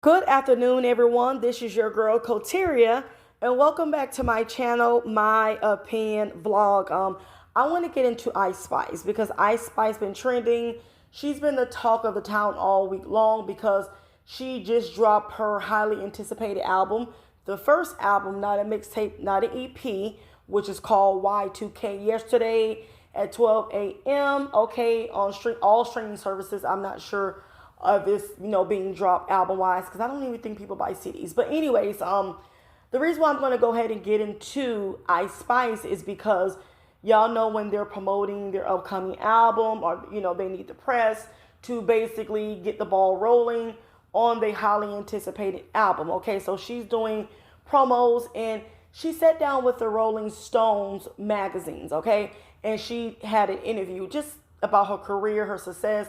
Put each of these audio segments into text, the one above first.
Good afternoon, everyone. This is your girl, Coteria, and welcome back to my channel, My Opinion Vlog. I want to get into Ice Spice because Ice Spice been trending. She's been the talk of the town all week long because she just dropped her highly anticipated album. The first album, not a mixtape, not an EP, which is called Y2K, yesterday at 12 a.m. Okay, on all streaming services. I'm not sure of this, being dropped album wise because I don't even think people buy CDs. But anyways, the reason why I'm going to go ahead and get into Ice Spice is because y'all know when they're promoting their upcoming album, or they need the press to basically get the ball rolling on their highly anticipated album. Okay, so she's doing promos and she sat down with the Rolling Stones magazines. Okay, and she had an interview just about her career, her success,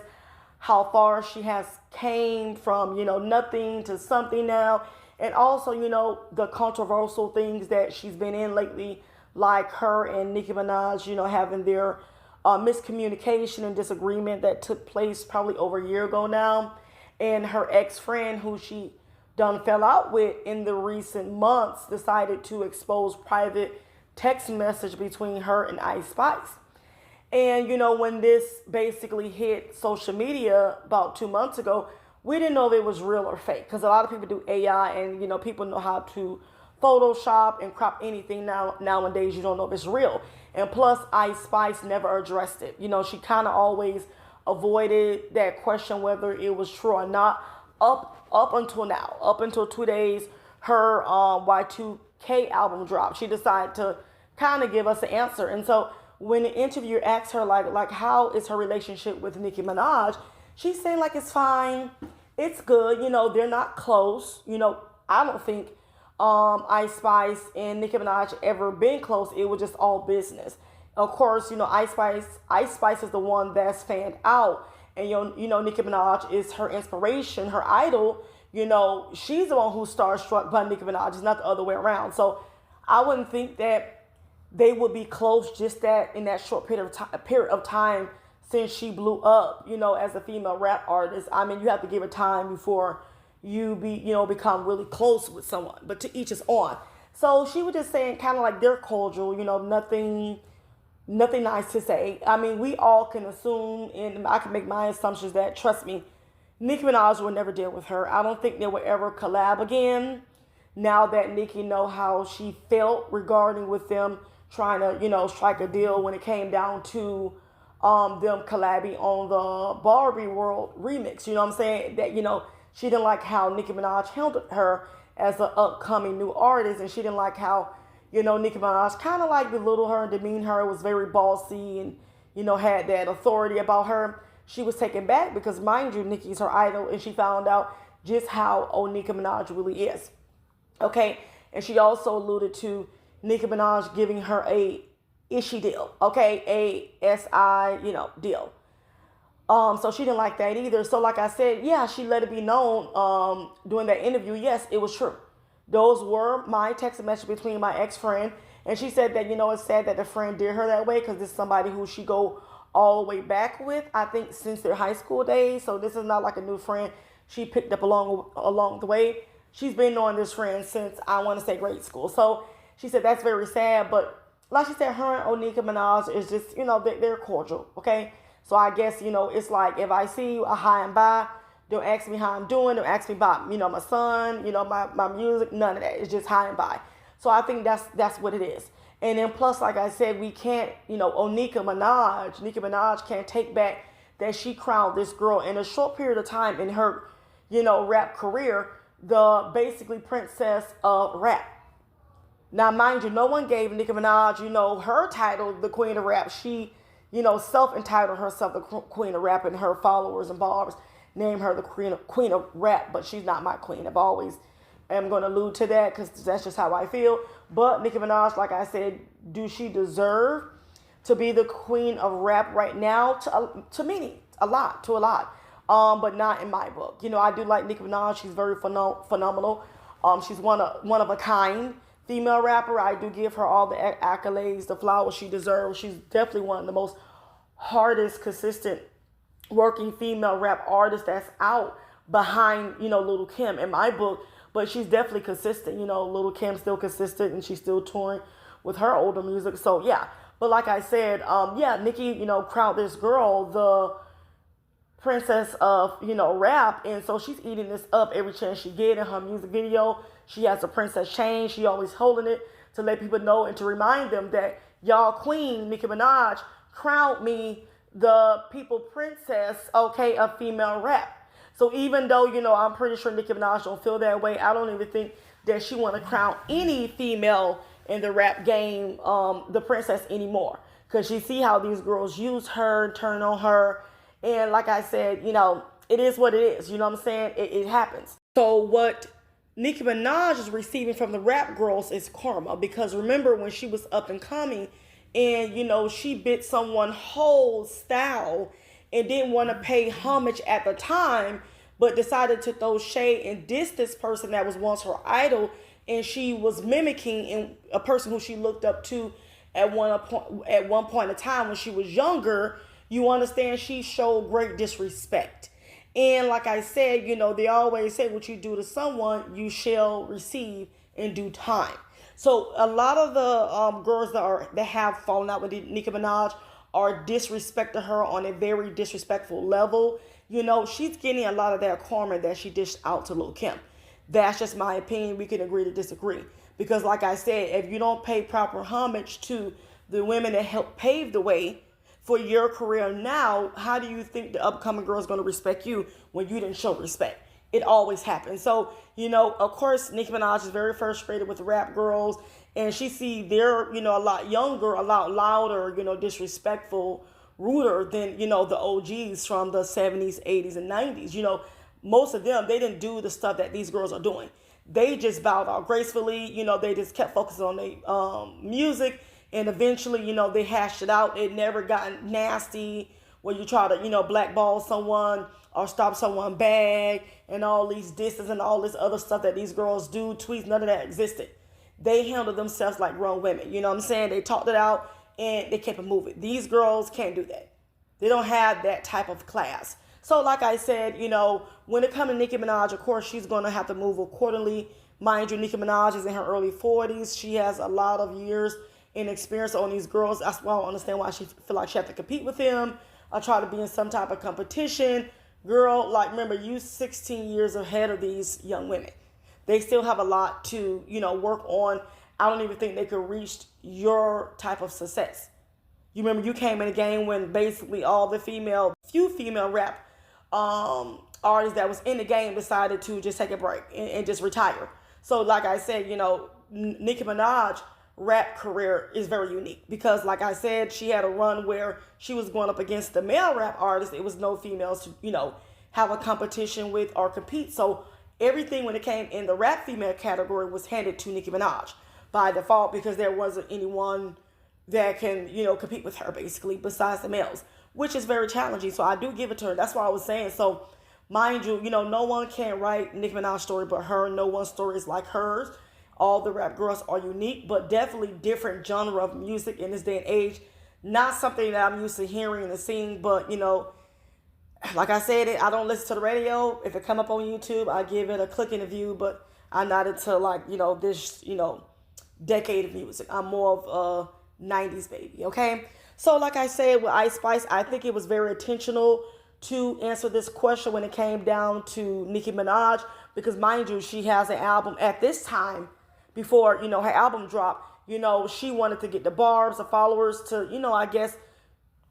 how far she has came from, nothing to something now. And also, the controversial things that she's been in lately, like her and Nicki Minaj, having their miscommunication and disagreement that took place probably over a year ago now. And her ex-friend, who she done fell out with in the recent months, decided to expose private text message between her and Ice Spice. And, when this basically hit social media about 2 months ago, we didn't know if it was real or fake. Because a lot of people do AI and, people know how to Photoshop and crop anything nowadays. You don't know if it's real. And plus, Ice Spice never addressed it. She kind of always avoided that question whether it was true or not up until now. Up until 2 days, her Y2K album dropped. She decided to kind of give us an answer. And so when the interviewer asked her, like how is her relationship with Nicki Minaj, she's saying, it's fine. It's good. They're not close. I don't think Ice Spice and Nicki Minaj ever been close. It was just all business. Of course, Ice Spice is the one that's fanned out. And, Nicki Minaj is her inspiration, her idol. She's the one who's starstruck by Nicki Minaj. It's not the other way around. So I wouldn't think that they would be close just that in that short period of time since she blew up, as a female rap artist. I mean, you have to give it time before you become really close with someone, but to each his own. So she was just saying kind of like they're cordial, nothing nice to say. I mean, we all can assume, and I can make my assumptions that, trust me, Nicki Minaj will never deal with her. I don't think they will ever collab again. Now that Nicki know how she felt regarding with them trying to, strike a deal when it came down to them collabing on the Barbie World remix. You know what I'm saying? That, she didn't like how Nicki Minaj handled her as an upcoming new artist, and she didn't like how, Nicki Minaj kind of like belittled her and demeaned her, was very bossy and, had that authority about her. She was taken back because, mind you, Nicki's her idol, and she found out just how old Nicki Minaj really is. Okay, and she also alluded to Nicki Minaj giving her a issue deal, okay, A-S-I, deal. So she didn't like that either. So like I said, yeah, she let it be known during that interview, yes, it was true. Those were my text message between my ex-friend, and she said that, it's sad that the friend did her that way because this is somebody who she go all the way back with, I think, since their high school days. So this is not like a new friend she picked up along the way. She's been knowing this friend since, I want to say, grade school. So she said that's very sad, but like she said, her and Nicki Minaj is just, they're cordial, okay? So I guess, it's like if I see you, I hi and bye. Don't ask me how I'm doing. Don't ask me about, my son, my music, none of that. It's just hi and bye. So I think that's what it is. And then plus, like I said, we can't, Nicki Minaj can't take back that she crowned this girl in a short period of time in her, rap career, the basically princess of rap. Now, mind you, no one gave Nicki Minaj, her title, the queen of rap. She, self-entitled herself the queen of rap, and her followers and barbs name her the queen of rap, but she's not my queen. I've always am going to allude to that because that's just how I feel. But Nicki Minaj, like I said, do she deserve to be the queen of rap right now? To many, a lot. But not in my book. I do like Nicki Minaj. She's very phenomenal. She's one of a kind female rapper. I do give her all the accolades, the flowers she deserves. She's definitely one of the most hardest, consistent working female rap artists that's out. behind, Little Kim in my book, but she's definitely consistent. Little Kim's still consistent and she's still touring with her older music. So yeah, but like I said, yeah, Nicki, crowned this girl the princess of, rap, and so she's eating this up every chance she get. In her music video, she has a princess chain. She always holding it to let people know and to remind them that y'all queen Nicki Minaj crowned me the people princess, okay, of female rap. So even though, I'm pretty sure Nicki Minaj don't feel that way, I don't even think that she want to crown any female in the rap game the princess anymore. Because she see how these girls use her, turn on her. And like I said, it is what it is. You know what I'm saying? It happens. So what Nicki Minaj is receiving from the rap girls is karma. Because remember when she was up and coming and, she bit someone's whole style and didn't want to pay homage at the time, but decided to throw shade and diss this person that was once her idol, and she was mimicking in a person who she looked up to at one point in time when she was younger. You understand, she showed great disrespect. And like I said, they always say what you do to someone, you shall receive in due time. So a lot of the girls that have fallen out with Nicki Minaj are disrespecting her on a very disrespectful level. She's getting a lot of that karma that she dished out to Lil' Kim. That's just my opinion. We can agree to disagree. Because like I said, if you don't pay proper homage to the women that helped pave the way for your career now, how do you think the upcoming girl is going to respect you when you didn't show respect? It always happens. So, of course, Nicki Minaj is very frustrated with the rap girls, and she see they're, a lot younger, a lot louder, disrespectful, ruder than, the OGs from the 70s, 80s, and 90s. Most of them, they didn't do the stuff that these girls are doing. They just bowed out gracefully. They just kept focusing on their music, and eventually, they hashed it out. It never got nasty where you try to, blackball someone or stop someone bag and all these disses and all this other stuff that these girls do, tweets, none of that existed. They handled themselves like grown women. You know what I'm saying? They talked it out and they kept it moving. These girls can't do that. They don't have that type of class. So like I said, when it comes to Nicki Minaj, of course, she's going to have to move accordingly. Mind you, Nicki Minaj is in her early 40s. She has a lot of years in experience on these girls. That's why I don't understand why she feel like she have to compete with them or try to be in some type of competition. Girl, remember, you 16 years ahead of these young women. They still have a lot to, work on. I don't even think they could reach your type of success. You remember you came in a game when basically all the few female rap artists that was in the game decided to just take a break and just retire. So like I said, Nicki Minaj rap career is very unique because like I said, she had a run where she was going up against the male rap artists. It was no females to, have a competition with or compete. So everything when it came in the rap female category was handed to Nicki Minaj by default because there wasn't anyone that can, compete with her basically besides the males, which is very challenging. So I do give it to her. That's what I was saying. So mind you, no one can write Nicki Minaj's story but her. No one's story is like hers. All the rap girls are unique, but definitely different genre of music in this day and age. Not something that I'm used to hearing and seeing, but, like I said, I don't listen to the radio. If it come up on YouTube, I give it a click and a view, but I'm not into, this, decade of music. I'm more of a 90s baby, okay? So, like I said, with Ice Spice, I think it was very intentional to answer this question when it came down to Nicki Minaj, because mind you, she has an album at this time. Before, her album dropped, she wanted to get the barbs, the followers to, I guess,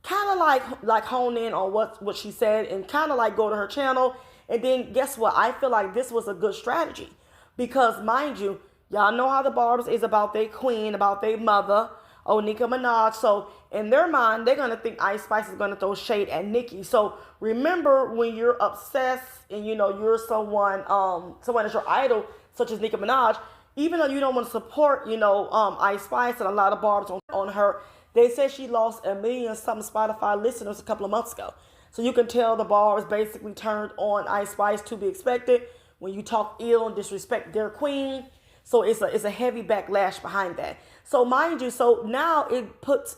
kind of like hone in on what she said and kind of like go to her channel. And then guess what? I feel like this was a good strategy because, mind you, y'all know how the barbs is about their queen, about their mother, Nicki Minaj. So in their mind, they're going to think Ice Spice is going to throw shade at Nicki. So remember when you're obsessed and, you're someone that's your idol, such as Nicki Minaj, even though you don't want to support, Ice Spice and a lot of barbs on her, they said she lost 1 million something Spotify listeners a couple of months ago. So you can tell the barbs basically turned on Ice Spice, to be expected when you talk ill and disrespect their queen. So it's a heavy backlash behind that. So mind you, so now it puts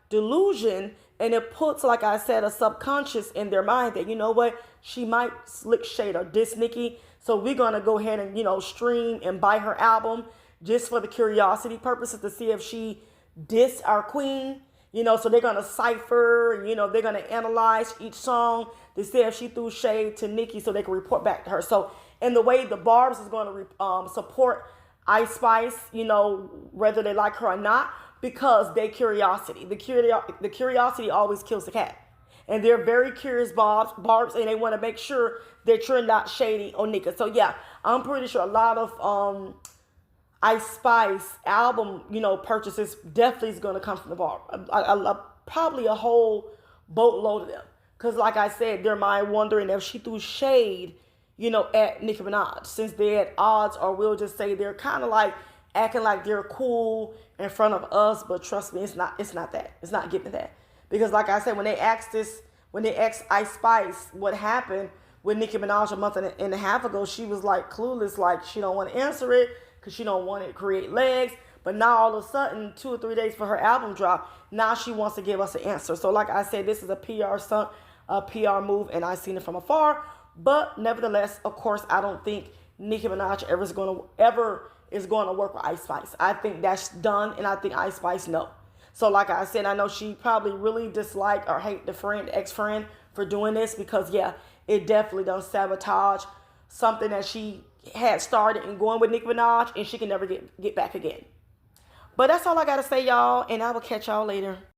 delusion And it puts, like I said, a subconscious in their mind that, you know what, she might slick shade or diss Nicki. So we're going to go ahead and, stream and buy her album just for the curiosity purposes to see if she diss our queen. So they're going to cipher, they're going to analyze each song to see if she threw shade to Nicki so they can report back to her. So in the way the Barbs is going to support Ice Spice, whether they like her or not, because they curiosity. The curiosity always kills the cat. And they're very curious Barbs, and they want to make sure that you're not shady on Nicki. So yeah, I'm pretty sure a lot of Ice Spice album, purchases definitely is going to come from the Barb. Probably a whole boatload of them. Because like I said, they're mind wondering if she threw shade, at Nicki Minaj. Since they're at odds, or we'll just say they're kind of like acting like they're cool in front of us. But trust me, it's not that. It's not giving that. Because like I said, when they asked Ice Spice what happened with Nicki Minaj a month and a half ago, she was like clueless, like she don't want to answer it because she don't want it to create legs. But now all of a sudden, 2 or 3 days for her album drop, now she wants to give us an answer. So like I said, this is a PR stunt, a PR move, and I've seen it from afar. But nevertheless, of course, I don't think Nicki Minaj ever is going to work with Ice Spice. I think that's done, and I think Ice Spice no. So like I said, I know she probably really dislike or hate the ex-friend for doing this because, yeah, it definitely done sabotage something that she had started and going with Nicki Minaj, and she can never get back again. But that's all I got to say, y'all, and I will catch y'all later.